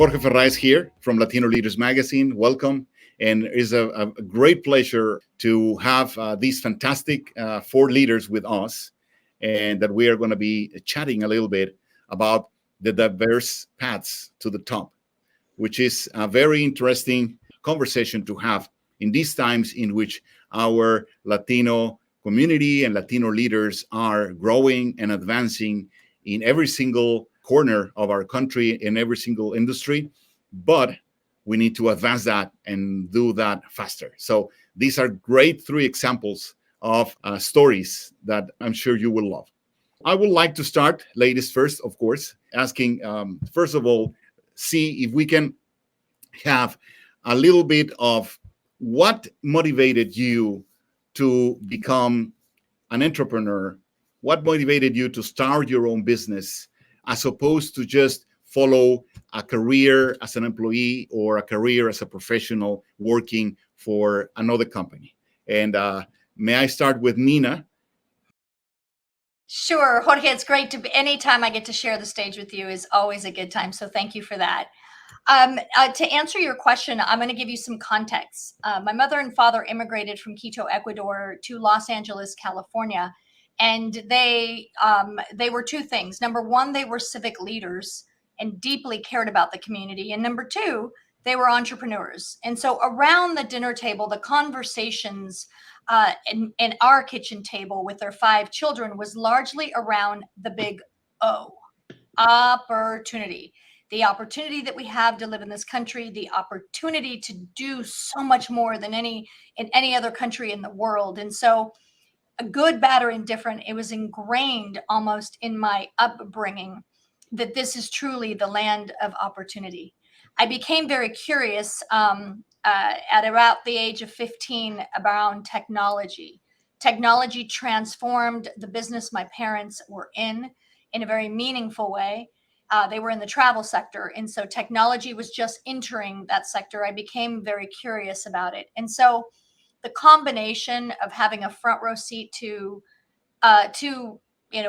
Jorge Ferraez here from Latino Leaders Magazine. Welcome. And it's a great pleasure to have these fantastic four leaders with us, and that we are going to be chatting a little bit about the diverse paths to the top, which is a very interesting conversation to have in these times in which our Latino community and Latino leaders are growing and advancing in every single corner of our country, in every single industry. But we need to advance that and do that faster. So these are great three examples of stories that I'm sure you will love. I would like to start, ladies first, of course, asking, first of all, see if we can have a little bit of what motivated you to become an entrepreneur. What motivated you to start your own business as opposed to just follow a career as an employee or a career as a professional working for another company? And may I start with Nina? Sure, Jorge, it's great to be, anytime I get to share the stage with you is always a good time. So thank you for that. To answer your question, I'm going to give you some context. My mother and father immigrated from Quito, Ecuador to Los Angeles, California. And they were two things. Number one, they were civic leaders and deeply cared about the community. And number two, they were entrepreneurs. And so around the dinner table, the conversations in our kitchen table with their 5 children was largely around the big O, opportunity. The opportunity that we have to live in this country, the opportunity to do so much more than in any other country in the world. And so good, bad, or indifferent, it was ingrained almost in my upbringing that this is truly the land of opportunity. I became very curious at about the age of 15 around technology. Technology transformed the business my parents were in a very meaningful way. They were in the travel sector, and so technology was just entering that sector. I became very curious about it. And so the combination of having a front row seat to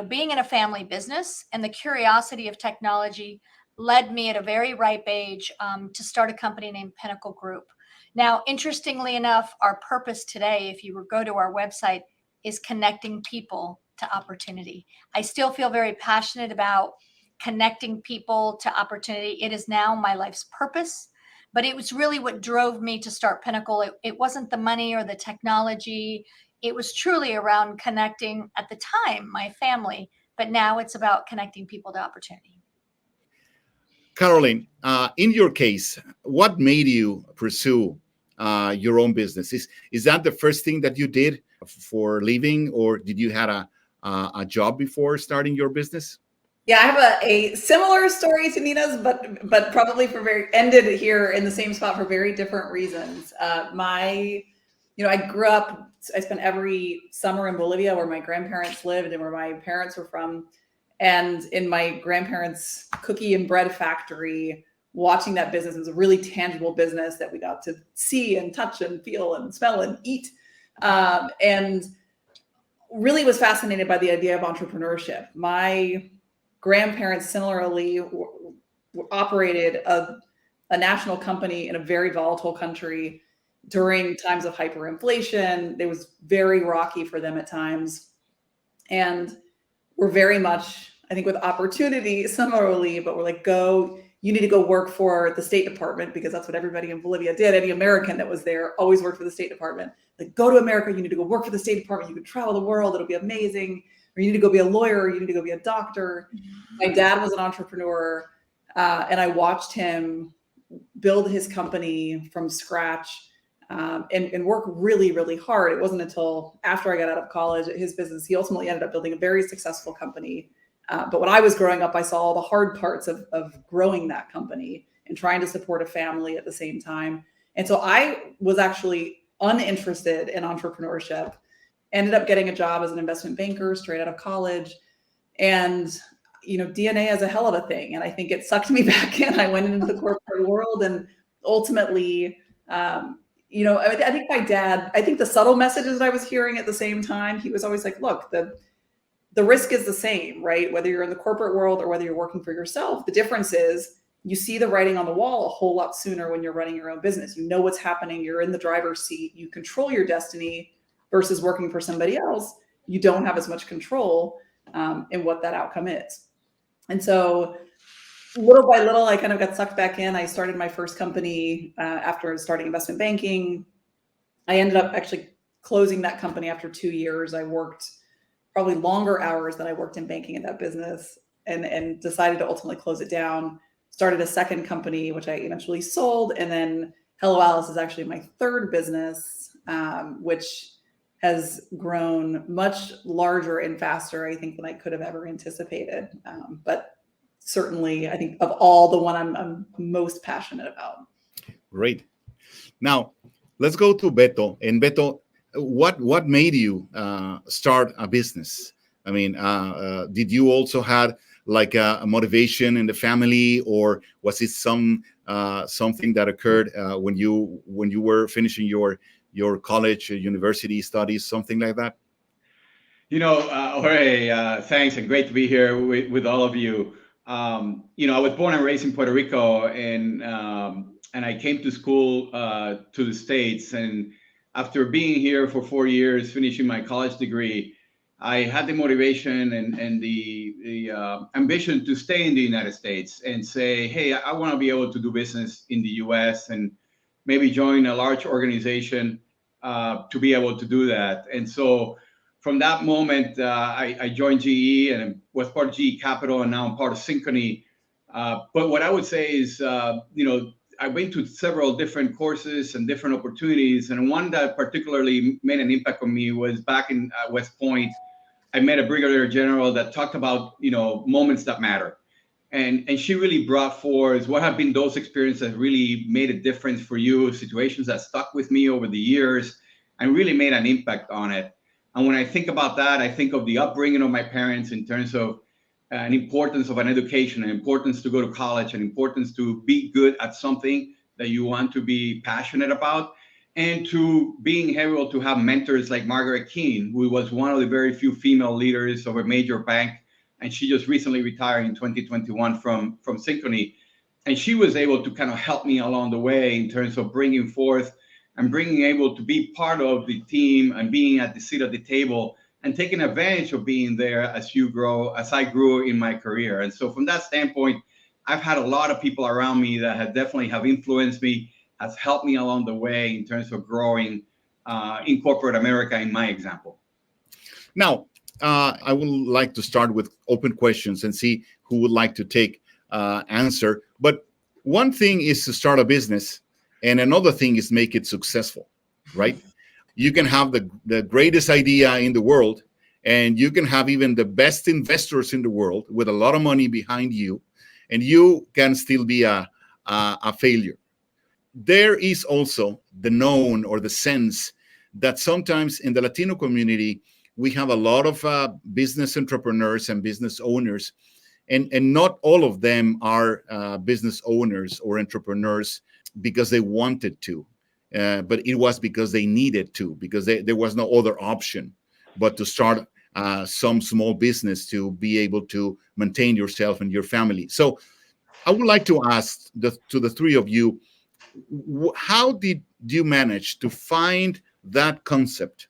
being in a family business and the curiosity of technology led me at a very ripe age to start a company named Pinnacle Group. Now, interestingly enough, our purpose today, if you go to our website, is connecting people to opportunity. I still feel very passionate about connecting people to opportunity. It is now my life's purpose. But it was really what drove me to start Pinnacle. It wasn't the money or the technology. It was truly around connecting, at the time, my family. But now it's about connecting people to opportunity. Carolyn, in your case, what made you pursue your own business? Is that the first thing that you did for living, or did you have a job before starting your business? Yeah, I have a similar story to Nina's, but probably ended here in the same spot for very different reasons. I grew up, I spent every summer in Bolivia where my grandparents lived and where my parents were from. And in my grandparents' cookie and bread factory, watching that business, it was a really tangible business that we got to see and touch and feel and smell and eat. And really was fascinated by the idea of entrepreneurship. My grandparents similarly operated a national company in a very volatile country during times of hyperinflation. It was very rocky for them at times. And we're very much, I think, with opportunity similarly, but we're like, you need to go work for the State Department, because that's what everybody in Bolivia did. Any American that was there always worked for the State Department. Like, go to America, you need to go work for the State Department. You can travel the world, it'll be amazing. Or you need to go be a lawyer, or you need to go be a doctor. My dad was an entrepreneur, and I watched him build his company from scratch and work really, really hard. It wasn't until after I got out of college at his business, he ultimately ended up building a very successful company. But when I was growing up, I saw all the hard parts of growing that company and trying to support a family at the same time. And so I was actually uninterested in entrepreneurship. Ended up getting a job as an investment banker straight out of college. And, DNA is a hell of a thing. And I think it sucked me back in. I went into the corporate world, and ultimately, I think my dad, the subtle messages that I was hearing at the same time, he was always like, look, the risk is the same, right? Whether you're in the corporate world or whether you're working for yourself, the difference is you see the writing on the wall a whole lot sooner when you're running your own business. You know what's happening. You're in the driver's seat. You control your destiny versus working for somebody else. You don't have as much control in what that outcome is. And so little by little, I kind of got sucked back in. I started my first company after starting investment banking. I ended up actually closing that company after 2 years. I worked probably longer hours than I worked in banking in that business, and decided to ultimately close it down. Started a second company, which I eventually sold. And then Hello Alice is actually my third business, which has grown much larger and faster, I think, than I could have ever anticipated. But certainly, I think of all, the one I'm most passionate about. Great. Now, let's go to Beto. And Beto, what made you start a business? I mean, did you also had like a motivation in the family, or was it something that occurred when you were finishing your college, university studies, something like that? Jorge, thanks, and great to be here with all of you. I was born and raised in Puerto Rico, and I came to school to the States. And after being here for 4 years, finishing my college degree, I had the motivation and the ambition to stay in the United States and say, hey, I want to be able to do business in the US and maybe join a large organization to be able to do that. And so from that moment, I joined GE and was part of GE Capital, and now I'm part of Synchrony. But what I would say is, I went to several different courses and different opportunities. And one that particularly made an impact on me was back in West Point. I met a brigadier general that talked about, moments that matter. And she really brought forth what have been those experiences that really made a difference for you, situations that stuck with me over the years and really made an impact on it. And when I think about that, I think of the upbringing of my parents in terms of an importance of an education, an importance to go to college, an importance to be good at something that you want to be passionate about, and to being able to have mentors like Margaret Keane, who was one of the very few female leaders of a major bank. And she just recently retired in 2021 from Synchrony. And she was able to kind of help me along the way in terms of bringing forth and being able to be part of the team and being at the seat of the table and taking advantage of being there as I grew in my career. And so from that standpoint, I've had a lot of people around me that have definitely have influenced me, has helped me along the way in terms of growing in corporate America, in my example. Now, I would like to start with open questions and see who would like to take answer. But one thing is to start a business, and another thing is make it successful, right? You can have the greatest idea in the world, and you can have even the best investors in the world with a lot of money behind you, and you can still be a failure. There is also the known or the sense that sometimes in the Latino community, we have a lot of business entrepreneurs and business owners, and not all of them are business owners or entrepreneurs because they wanted to, but it was because they needed to, because there was no other option but to start some small business to be able to maintain yourself and your family. So I would like to ask to the three of you, how did you manage to find that concept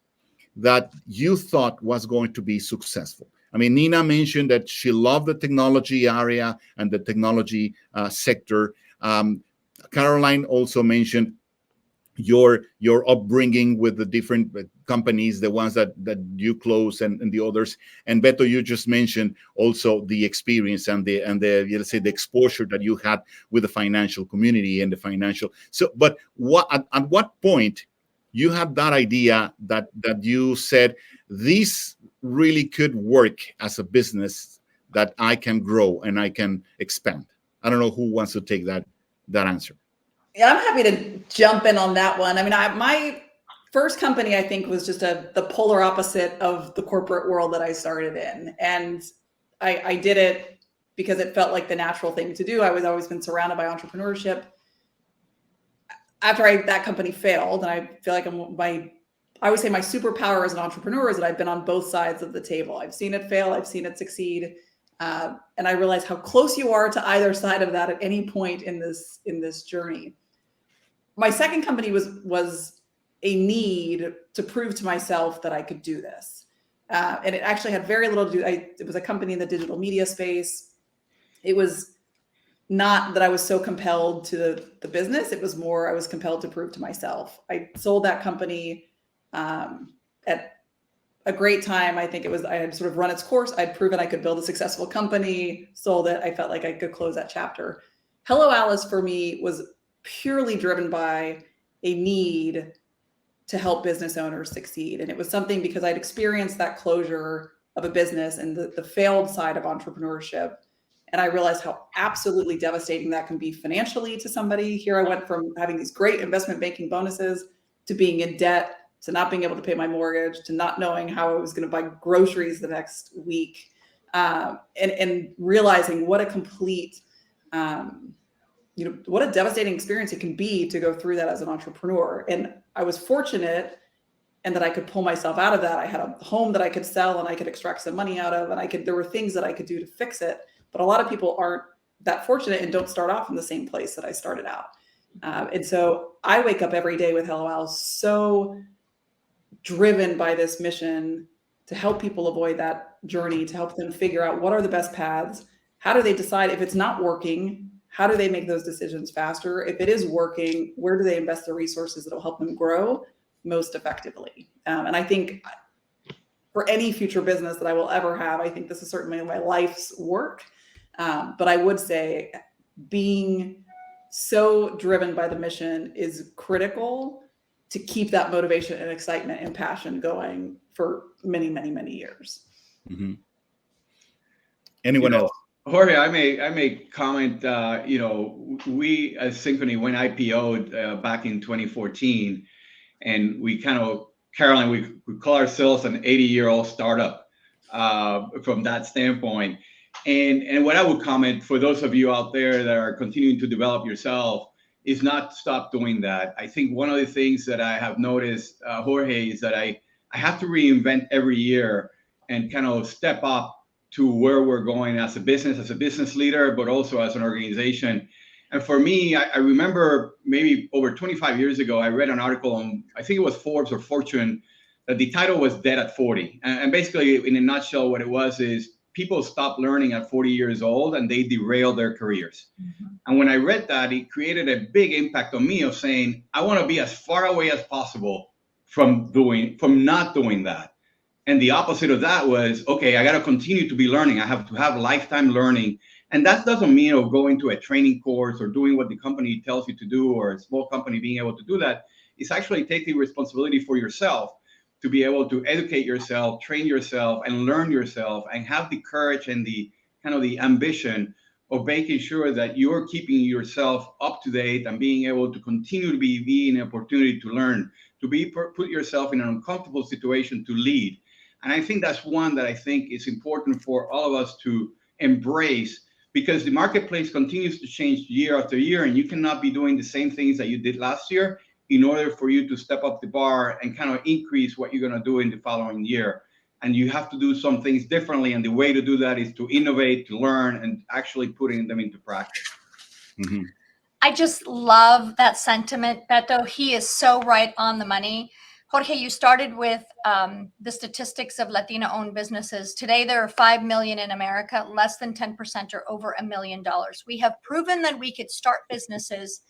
that you thought was going to be successful? I mean, Nina mentioned that she loved the technology area and the technology sector. Caroline also mentioned your upbringing with the different companies, the ones that you closed and the others. And Beto, you just mentioned also the experience and the let's say the exposure that you had with the financial community and the financial. So, but at what point you had that idea that you said this really could work as a business that I can grow and I can expand? I don't know who wants to take that answer. Yeah, I'm happy to jump in on that one. I mean, my first company, I think, was just the polar opposite of the corporate world that I started in. And I did it because it felt like the natural thing to do. I was always been surrounded by entrepreneurship. After that company failed, and I feel like I always say my superpower as an entrepreneur is that I've been on both sides of the table. I've seen it fail, I've seen it succeed. And I realized how close you are to either side of that at any point in this journey. My second company was a need to prove to myself that I could do this. And it actually had very little to do. It was a company in the digital media space. It was not that I was so compelled to the business. It was more I was compelled to prove to myself. I sold that company at a great time. I think it was, I had sort of run its course. I'd proven I could build a successful company, sold it. I felt like I could close that chapter. Hello Alice for me was purely driven by a need to help business owners succeed. And it was something because I'd experienced that closure of a business and the failed side of entrepreneurship. And I realized how absolutely devastating that can be financially to somebody. Here I went from having these great investment banking bonuses to being in debt, to not being able to pay my mortgage, to not knowing how I was going to buy groceries the next week, and realizing what a complete, what a devastating experience it can be to go through that as an entrepreneur. And I was fortunate and that I could pull myself out of that. I had a home that I could sell and I could extract some money out of, and there were things that I could do to fix it. But a lot of people aren't that fortunate and don't start off in the same place that I started out. And so I wake up every day with Hello Alice so driven by this mission to help people avoid that journey, to help them figure out what are the best paths. How do they decide if it's not working? How do they make those decisions faster? If it is working, where do they invest the resources that will help them grow most effectively? And I think for any future business that I will ever have, I think this is certainly my life's work. But I would say being so driven by the mission is critical to keep that motivation and excitement and passion going for many, many, many years. Mm-hmm. Anyone else? Jorge, I may comment. We as Synchrony went IPO'd back in 2014, and we kind of, Carolyn, we call ourselves an 80-year-old startup from that standpoint. And what I would comment for those of you out there that are continuing to develop yourself is not stop doing that. I think one of the things that I have noticed, Jorge, is that I have to reinvent every year and kind of step up to where we're going as a business leader, but also as an organization. And for me, I remember maybe over 25 years ago, I read an article on, I think it was Forbes or Fortune, that the title was Dead at 40. And basically, in a nutshell, what it was is people stop learning at 40 years old and they derail their careers. Mm-hmm. And when I read that, it created a big impact on me of saying, I want to be as far away as possible from not doing that. And the opposite of that was, okay, I got to continue to be learning. I have to have lifetime learning. And that doesn't mean going to a training course or doing what the company tells you to do, or a small company being able to do that. It's actually taking responsibility for yourself to be able to educate yourself, train yourself, and learn yourself, and have the courage and the kind of the ambition of making sure that you're keeping yourself up to date and being able to continue to be an opportunity to learn, to put yourself in an uncomfortable situation to lead. And I think that's one that I think is important for all of us to embrace, because the marketplace continues to change year after year, and you cannot be doing the same things that you did last year in order for you to step up the bar and kind of increase what you're going to do in the following year. And you have to do some things differently. And the way to do that is to innovate, to learn, and actually putting them into practice. Mm-hmm. I just love that sentiment, Beto. He is so right on the money. Jorge, you started with the statistics of Latino-owned businesses. Today, there are 5 million in America. Less than 10% are over $1 million. We have proven that we could start businesses.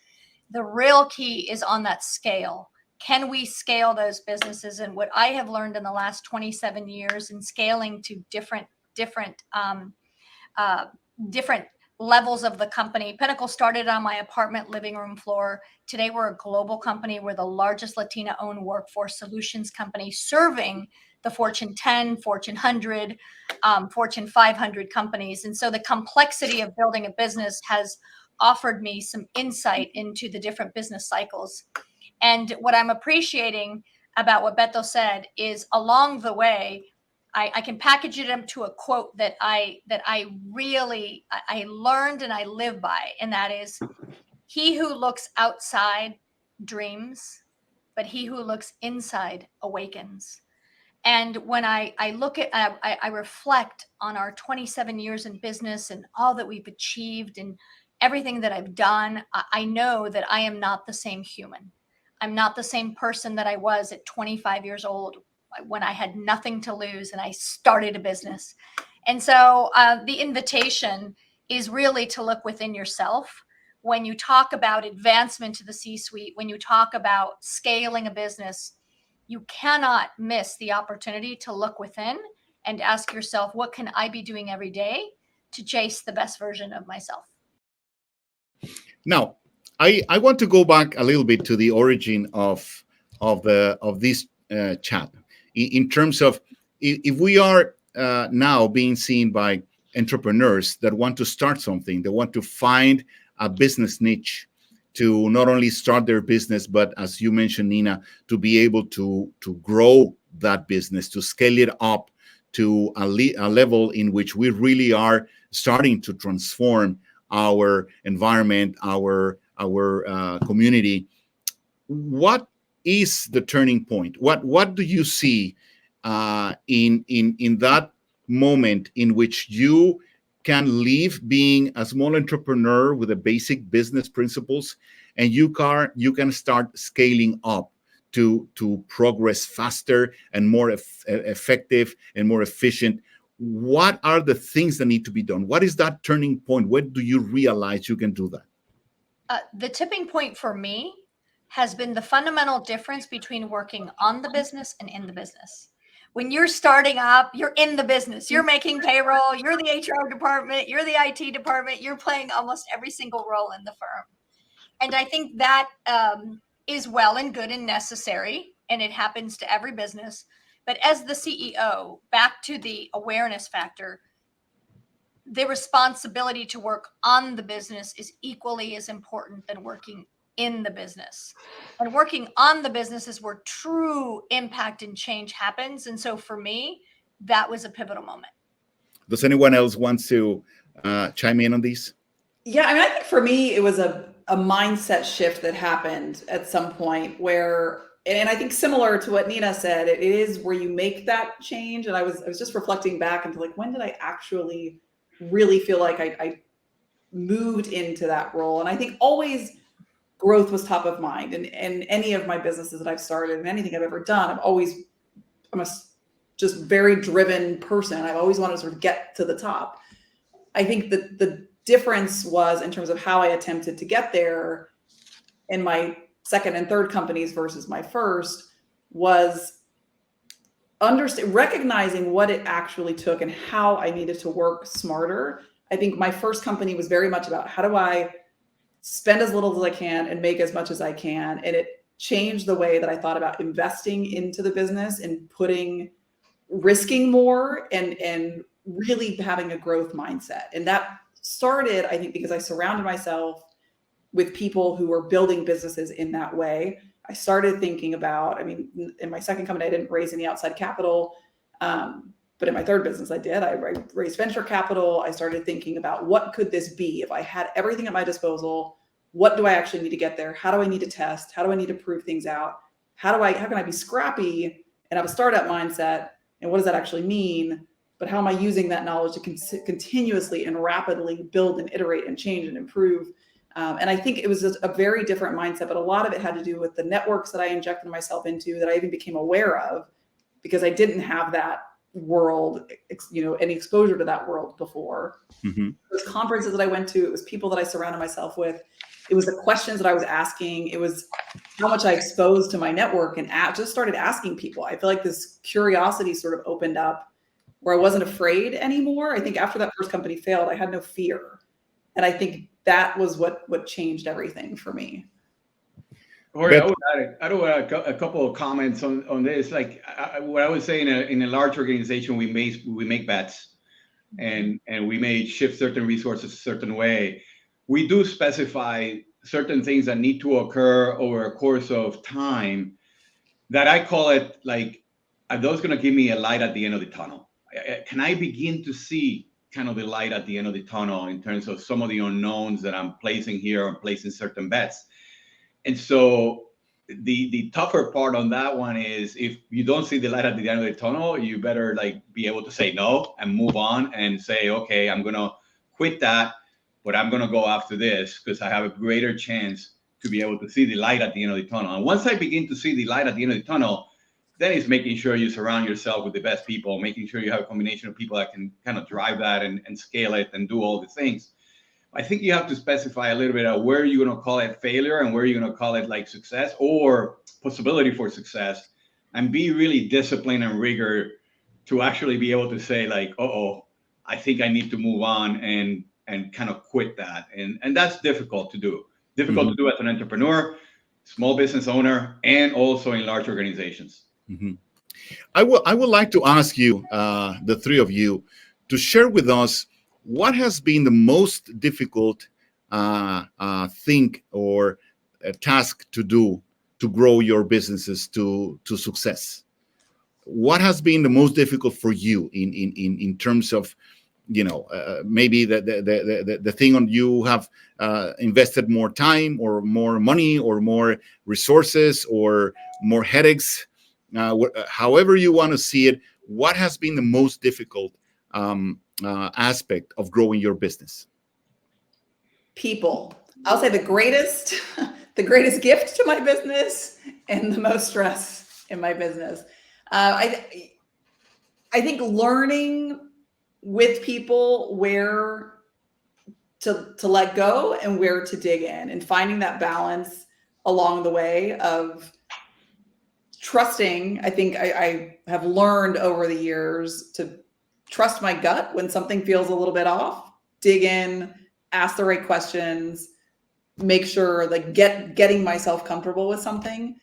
The real key is on that scale. Can we scale those businesses? And what I have learned in the last 27 years in scaling to different levels of the company. Pinnacle started on my apartment living room floor. Today, we're a global company. We're the largest Latina-owned workforce solutions company, serving the Fortune 10, Fortune 100, Fortune 500 companies. And so the complexity of building a business has offered me some insight into the different business cycles. And what I'm appreciating about what Beto said is along the way, I can package it into a quote that I learned and I live by. And that is, he who looks outside dreams, but he who looks inside awakens. And when I look at, I reflect on our 27 years in business and all that we've achieved and everything that I've done, I know that I am not the same human. I'm not the same person that I was at 25 years old when I had nothing to lose and I started a business. And so the invitation is really to look within yourself. When you talk about advancement to the C-suite, when you talk about scaling a business, you cannot miss the opportunity to look within and ask yourself, what can I be doing every day to chase the best version of myself? Now, I want to go back a little bit to the origin of this chat in terms of if we are now being seen by entrepreneurs that want to start something, they want to find a business niche to not only start their business, but as you mentioned, Nina, to be able to grow that business, to scale it up to a level in which we really are starting to transform our environment, our community. What is the turning point? What do you see in that moment in which you can leave being a small entrepreneur with the basic business principles, and you can start scaling up to progress faster and more effective and more efficient? What are the things that need to be done? What is that turning point? When do you realize you can do that? The tipping point for me has been the fundamental difference between working on the business and in the business. When you're starting up, you're in the business, you're making payroll, you're the HR department, you're the IT department, you're playing almost every single role in the firm. And I think that is well and good and necessary, and it happens to every business. But as the CEO, back to the awareness factor, the responsibility to work on the business is equally as important than working in the business. And working on the business is where true impact and change happens. And so for me, that was a pivotal moment. Does anyone else want to chime in on these? Yeah, I mean, I think for me, it was a mindset shift that happened at some point where, and I think similar to what Nina said, it is where you make that change. And I was just reflecting back into like, when did I actually really feel like I moved into that role? And I think always growth was top of mind. And any of my businesses that I've started and anything I've ever done, I'm a just very driven person. I've always wanted to sort of get to the top. I think that the difference was in terms of how I attempted to get there in my second and third companies versus my first was recognizing what it actually took and how I needed to work smarter. I think my first company was very much about how do I spend as little as I can and make as much as I can. And it changed the way that I thought about investing into the business and risking more and really having a growth mindset. And that started, I think, because I surrounded myself with people who were building businesses in that way. I started thinking about, I mean, in my second company, I didn't raise any outside capital. But in my third business, I did. I raised venture capital. I started thinking about what could this be? If I had everything at my disposal, what do I actually need to get there? How do I need to test? How do I need to prove things out? How can I be scrappy and have a startup mindset? And what does that actually mean? But how am I using that knowledge to continuously and rapidly build and iterate and change and improve? And I think it was a very different mindset, but a lot of it had to do with the networks that I injected myself into that I even became aware of because I didn't have that world, any exposure to that world before. Mm-hmm. Those conferences that I went to, it was people that I surrounded myself with. It was the questions that I was asking. It was how much I exposed to my network and just started asking people. I feel like this curiosity sort of opened up where I wasn't afraid anymore. I think after that first company failed, I had no fear. And I think that was what changed everything for me. Jorge, I would add a couple of comments on this. Like what I would say in a large organization, we make bets and we may shift certain resources a certain way. We do specify certain things that need to occur over a course of time that I call it like, are those going to give me a light at the end of the tunnel? Can I begin to see kind of the light at the end of the tunnel in terms of some of the unknowns that I'm placing here or placing certain bets? And so the tougher part on that one is if you don't see the light at the end of the tunnel, you better like be able to say no and move on and say, okay, I'm gonna quit that, but I'm gonna go after this because I have a greater chance to be able to see the light at the end of the tunnel. And once I begin to see the light at the end of the tunnel, then it's making sure you surround yourself with the best people, making sure you have a combination of people that can kind of drive that and scale it and do all the things. I think you have to specify a little bit of where you're going to call it failure and where you're going to call it like success or possibility for success, and be really disciplined and rigor to actually be able to say like, I think I need to move on and kind of quit that. And that's difficult to do. Difficult to do as an entrepreneur, small business owner, and also in large organizations. I would like to ask you, the three of you, to share with us what has been the most difficult thing or task to do to grow your businesses to success. What has been the most difficult for you in terms of, maybe the thing on you have invested more time or more money or more resources or more headaches, however you want to see it. What has been the most difficult aspect of growing your business? People. I'll say the greatest gift to my business and the most stress in my business. I think learning with people where to let go and where to dig in, and finding that balance along the way of trusting. I think I have learned over the years to trust my gut when something feels a little bit off, dig in, ask the right questions, make sure like getting myself comfortable with something.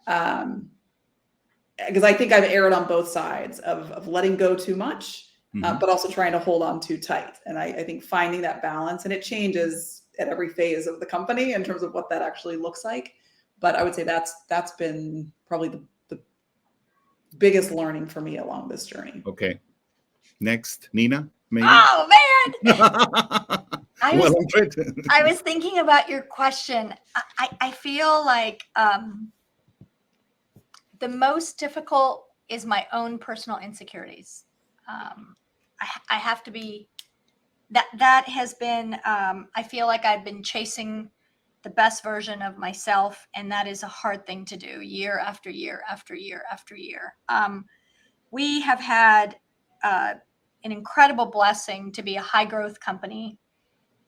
Because I think I've erred on both sides of letting go too much, but also trying to hold on too tight. And I think finding that balance, and it changes at every phase of the company in terms of what that actually looks like. But I would say that's been probably the biggest learning for me along this journey. Okay. Next, Nina, maybe? Oh, man. I I was thinking about your question. I feel like the most difficult is my own personal insecurities. I have to be, that has been, I feel like I've been chasing the best version of myself, and that is a hard thing to do year after year after year after year. We have had an incredible blessing to be a high growth company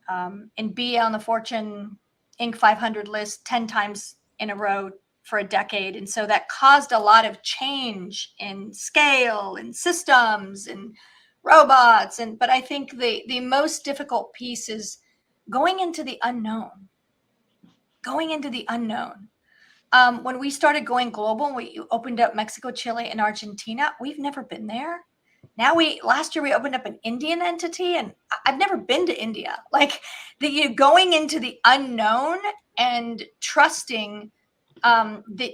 and be on the Fortune Inc. 500 list 10 times in a row for a decade. And so that caused a lot of change in scale and systems and robots. But I think the most difficult piece is going into the unknown. When we started going global, we opened up Mexico, Chile, and Argentina. We've never been there. Last year we opened up an Indian entity, and I've never been to India. Like going into the unknown and trusting that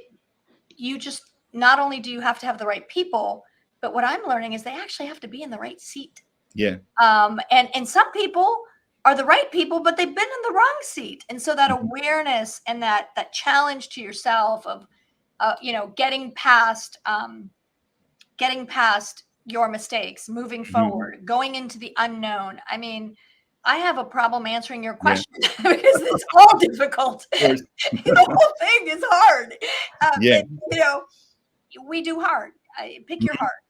you just, not only do you have to have the right people, but what I'm learning is they actually have to be in the right seat. Yeah. And some people are the right people, but they've been in the wrong seat. And so that awareness and that challenge to yourself of, getting past your mistakes, moving forward, going into the unknown. I mean, I have a problem answering your question because it's all difficult. The whole thing is hard. We do hard. Pick your heart.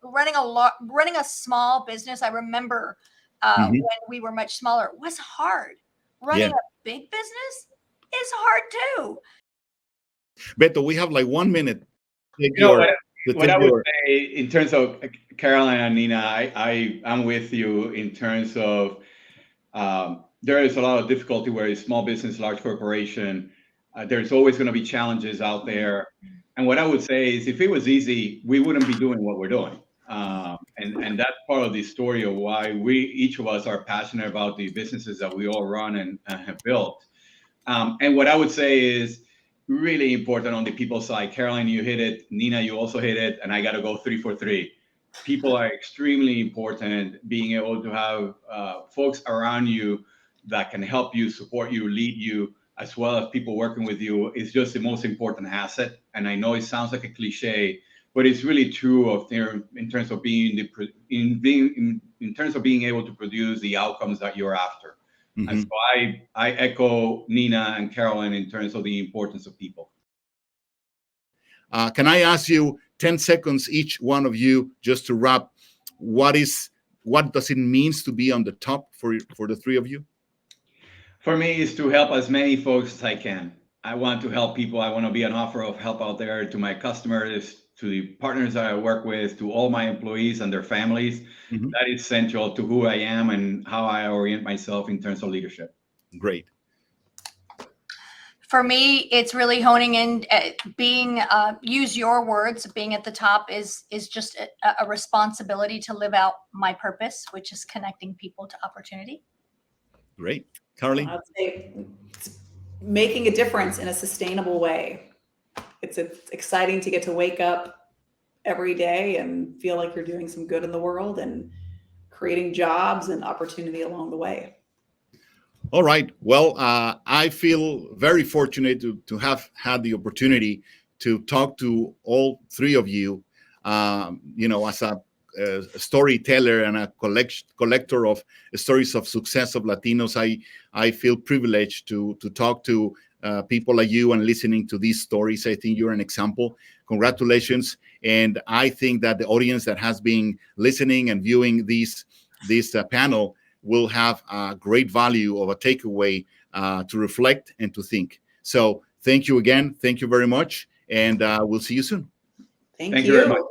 Running a small business. I remember when we were much smaller, was hard. Running a big business is hard too. Beto, we have like 1 minute. What I would say in terms of Carolyn and Nina, I'm with you in terms of there is a lot of difficulty where it's small business, large corporation. There's always going to be challenges out there. And what I would say is if it was easy, we wouldn't be doing what we're doing. And that's part of the story of why each of us are passionate about the businesses that we all run and have built. And what I would say is really important on the people side. Carolyn, you hit it. Nina, you also hit it. And I got to go 3 for 3. People are extremely important. Being able to have folks around you that can help you, support you, lead you as well as people working with you, is just the most important asset. And I know it sounds like a cliche, but it's really true in terms of being able to produce the outcomes that you're after. Mm-hmm. And so I echo Nina and Carolyn in terms of the importance of people. Can I ask you 10 seconds, each one of you, just to wrap, what does it mean to be on the top for the three of you? For me, is to help as many folks as I can. I want to help people. I want to be an offer of help out there to my customers, to the partners that I work with, to all my employees and their families. Mm-hmm. That is central to who I am and how I orient myself in terms of leadership. Great. For me, it's really honing in, use your words, being at the top is just a responsibility to live out my purpose, which is connecting people to opportunity. Great. Carolyn? I'd say it's making a difference in a sustainable way. It's exciting to get to wake up every day and feel like you're doing some good in the world and creating jobs and opportunity along the way. All right. Well, I feel very fortunate to have had the opportunity to talk to all three of you, as a storyteller and a collector of stories of success of Latinos. I feel privileged to talk to people like you and listening to these stories. I think you're an example. Congratulations. And I think that the audience that has been listening and viewing this panel will have a great value of a takeaway to reflect and to think. So thank you again. Thank you very much. And we'll see you soon. Thank you very much.